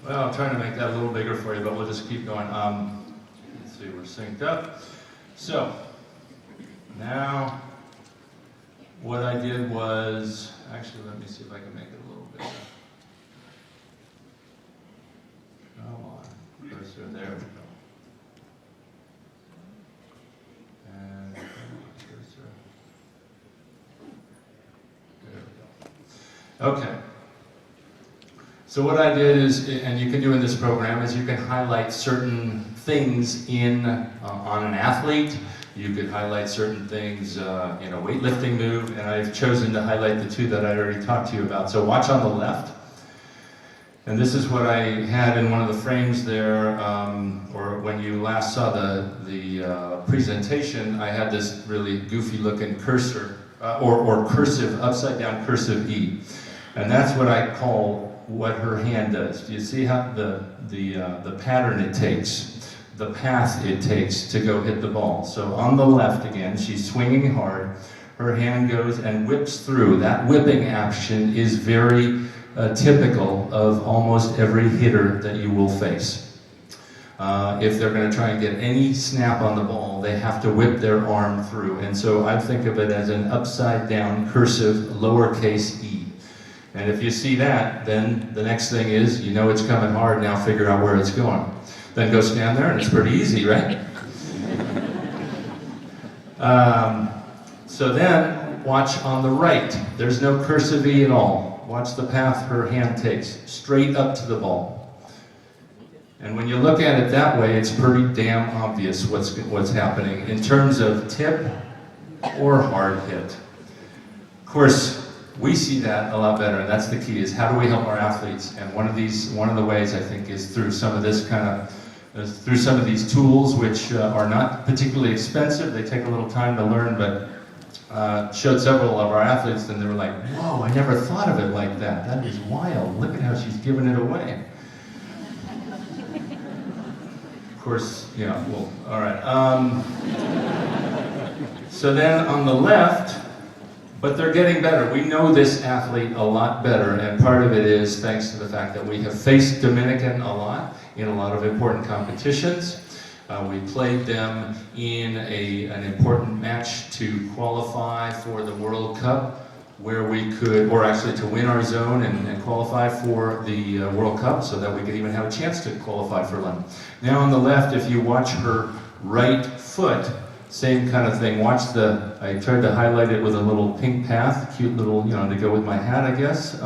Well, I'm trying to make that a little bigger for you, but we'll just keep going. Let's see, we're synced up. So, now, what I did was, actually let me see if I can make it a little bigger. Come on, cursor, there we go. And cursor. There we go. Okay. So what I did is, and you can do in this program, is you can highlight certain things on an athlete. You could highlight certain things in a weightlifting move, and I've chosen to highlight the two that I already talked to you about. So watch on the left. And this is what I had in one of the frames there, or when you last saw the presentation, I had this really goofy looking cursor, or cursive, upside down cursive E. And that's what I call what her hand does. Do you see how the pattern it takes, the path it takes to go hit the ball? So on the left again, she's swinging hard, her hand goes and whips through. That whipping action is very typical of almost every hitter that you will face. If they're going to try and get any snap on the ball, they have to whip their arm through. And so I think of it as an upside down cursive lowercase e. And if you see that, then the next thing is, you know it's coming hard, now figure out where it's going. Then go stand there and it's pretty easy, right? So then, watch on the right. There's no cursive E at all. Watch the path her hand takes, straight up to the ball. And when you look at it that way, it's pretty damn obvious what's happening in terms of tip or hard hit. Of course, we see that a lot better, and that's the key, is how do we help our athletes? And one of the ways, I think, is through some of this through some of these tools, which are not particularly expensive. They take a little time to learn, but showed several of our athletes, and they were like, whoa, I never thought of it like that. That is wild. Look at how she's giving it away. Of course, yeah, well, all right. So then on the left, but they're getting better. We know this athlete a lot better, and part of it is thanks to the fact that we have faced Dominican a lot in a lot of important competitions. We played them in an important match to qualify for the World Cup, where we could, or actually to win our zone and qualify for the World Cup, so that we could even have a chance to qualify for London. Now on the left, if you watch her right foot, same kind of thing. Watch I tried to highlight it with a little pink path, cute little, to go with my hat, I guess.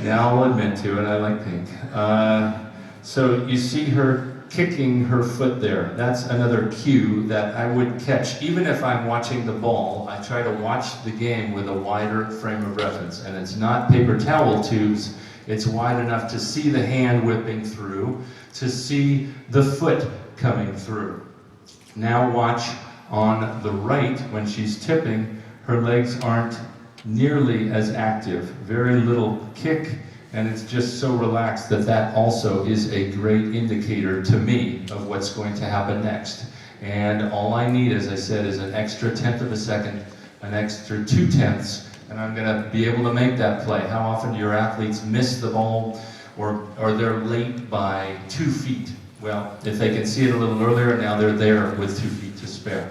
Now I'll admit to it, I like pink. So you see her kicking her foot there. That's another cue that I would catch. Even if I'm watching the ball, I try to watch the game with a wider frame of reference. And it's not paper towel tubes, it's wide enough to see the hand whipping through, to see the foot coming through. Now watch on the right, when she's tipping, her legs aren't nearly as active. Very little kick, and it's just so relaxed that also is a great indicator to me of what's going to happen next. And all I need, as I said, is an extra tenth of a second, an extra 2/10, and I'm going to be able to make that play. How often do your athletes miss the ball, or they're late by 2 feet? Well, if they can see it a little earlier, now they're there with 2 feet to spare.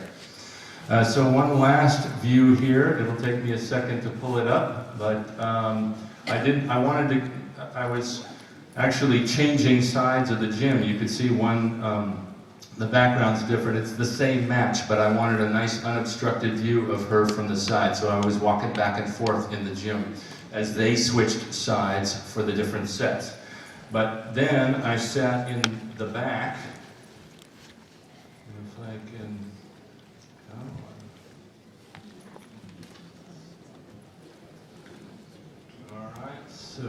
So one last view here. It'll take me a second to pull it up, but I was actually changing sides of the gym. You could see the background's different. It's the same match, but I wanted a nice unobstructed view of her from the side. So I was walking back and forth in the gym as they switched sides for the different sets. But then I sat in the back. If I can, all right, so